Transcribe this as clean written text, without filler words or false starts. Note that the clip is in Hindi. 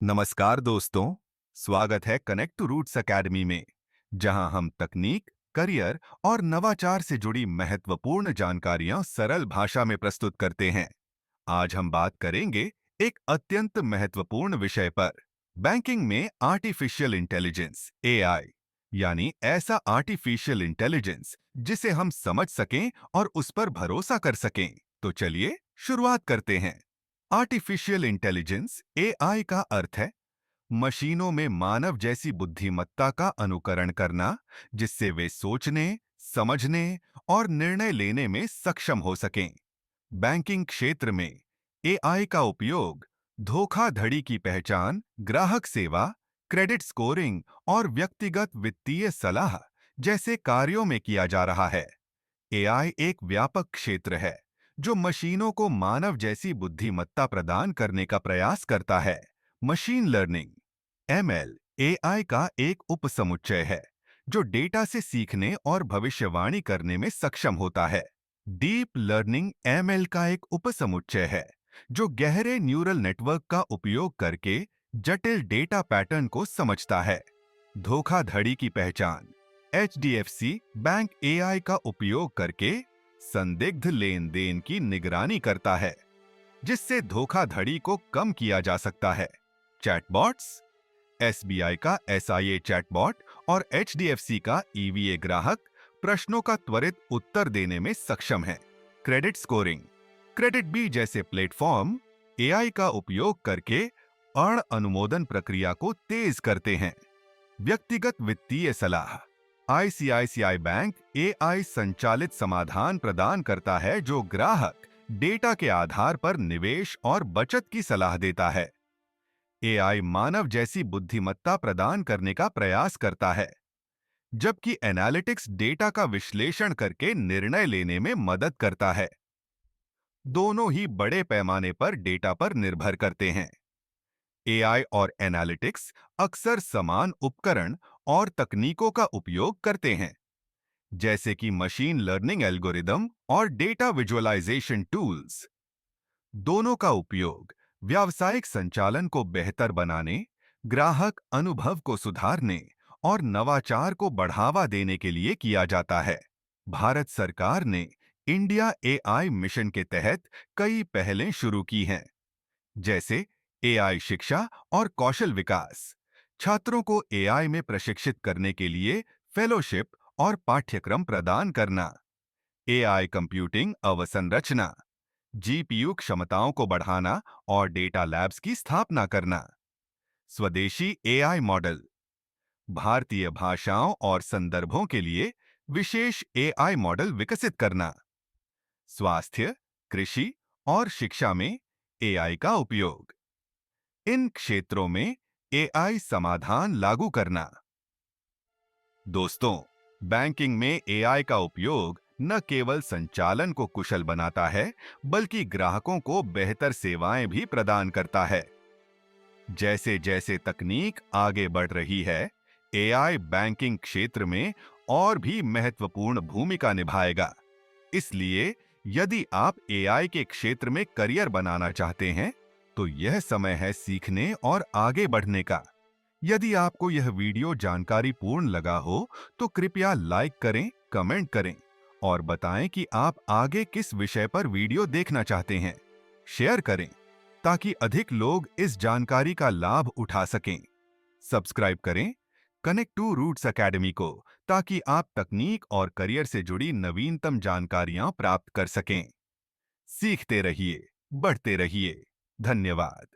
नमस्कार दोस्तों, स्वागत है कनेक्ट टू रूट्स एकेडमी में, जहां हम तकनीक, करियर और नवाचार से जुड़ी महत्वपूर्ण जानकारियां सरल भाषा में प्रस्तुत करते हैं। आज हम बात करेंगे एक अत्यंत महत्वपूर्ण विषय पर, बैंकिंग में आर्टिफिशियल इंटेलिजेंस (एआई), यानी ऐसा आर्टिफिशियल इंटेलिजेंस जिसे हम समझ सकें और उस पर भरोसा कर सकें। तो चलिए शुरुआत करते हैं। आर्टिफिशियल इंटेलिजेंस (एआई) का अर्थ है मशीनों में मानव जैसी बुद्धिमत्ता का अनुकरण करना, जिससे वे सोचने, समझने और निर्णय लेने में सक्षम हो सकें। बैंकिंग क्षेत्र में एआई का उपयोग धोखाधड़ी की पहचान, ग्राहक सेवा, क्रेडिट स्कोरिंग और व्यक्तिगत वित्तीय सलाह जैसे कार्यों में किया जा रहा है। एआई एक व्यापक क्षेत्र है जो मशीनों को मानव जैसी बुद्धिमत्ता प्रदान करने का प्रयास करता है। मशीन लर्निंग (एमएल) एआई का एक उपसमुच्चय है जो डेटा से सीखने और भविष्यवाणी करने में सक्षम होता है। डीप लर्निंग एमएल का एक उपसमुच्चय है जो गहरे न्यूरल नेटवर्क का उपयोग करके जटिल डेटा पैटर्न को समझता है। धोखाधड़ी की पहचान एचडीएफसी बैंक एआई का उपयोग करके संदिग्ध लेन देन की निगरानी करता है, जिससे धोखाधड़ी को कम किया जा सकता है। चैटबॉट्स एसबीआई का एसआईए चैटबॉट और एचडीएफसी का ईवीए ग्राहक प्रश्नों का त्वरित उत्तर देने में सक्षम है। क्रेडिट स्कोरिंग क्रेडिट बी जैसे प्लेटफॉर्म एआई का उपयोग करके अण अनुमोदन प्रक्रिया को तेज करते हैं। व्यक्तिगत वित्तीय सलाह आईसीआईसीआई बैंक एआई संचालित समाधान प्रदान करता है जो ग्राहक डेटा के आधार पर निवेश और बचत की सलाह देता है। एआई मानव जैसी बुद्धिमत्ता प्रदान करने का प्रयास करता है, जबकि एनालिटिक्स डेटा का विश्लेषण करके निर्णय लेने में मदद करता है। दोनों ही बड़े पैमाने पर डेटा पर निर्भर करते हैं। एआई और एनालिटिक्स अक्सर समान उपकरण और तकनीकों का उपयोग करते हैं, जैसे कि मशीन लर्निंग एल्गोरिदम और डेटा विजुअलाइजेशन टूल्स। दोनों का उपयोग व्यावसायिक संचालन को बेहतर बनाने, ग्राहक अनुभव को सुधारने और नवाचार को बढ़ावा देने के लिए किया जाता है। भारत सरकार ने इंडिया एआई मिशन के तहत कई पहलें शुरू की हैं, जैसे एआई शिक्षा और कौशल विकास, छात्रों को एआई में प्रशिक्षित करने के लिए फेलोशिप और पाठ्यक्रम प्रदान करना, एआई कंप्यूटिंग अवसंरचना, जीपीयू क्षमताओं को बढ़ाना और डेटा लैब्स की स्थापना करना, स्वदेशी एआई मॉडल, भारतीय भाषाओं और संदर्भों के लिए विशेष एआई मॉडल विकसित करना, स्वास्थ्य, कृषि और शिक्षा में एआई का उपयोग। इन क्षेत्रों में एआई समाधान लागू करना। दोस्तों, बैंकिंग में एआई का उपयोग न केवल संचालन को कुशल बनाता है, बल्कि ग्राहकों को बेहतर सेवाएं भी प्रदान करता है। जैसे जैसे तकनीक आगे बढ़ रही है, एआई बैंकिंग क्षेत्र में और भी महत्वपूर्ण भूमिका निभाएगा। इसलिए यदि आप एआई के क्षेत्र में करियर बनाना चाहते हैं, तो यह समय है सीखने और आगे बढ़ने का। यदि आपको यह वीडियो जानकारी पूर्ण लगा हो, तो कृपया लाइक करें, कमेंट करें और बताएं कि आप आगे किस विषय पर वीडियो देखना चाहते हैं। शेयर करें ताकि अधिक लोग इस जानकारी का लाभ उठा सकें। सब्सक्राइब करें कनेक्ट टू रूट्स एकेडमी को, ताकि आप तकनीक और करियर से जुड़ी नवीनतम जानकारियां प्राप्त कर सकें। सीखते रहिए, बढ़ते रहिए। धन्यवाद।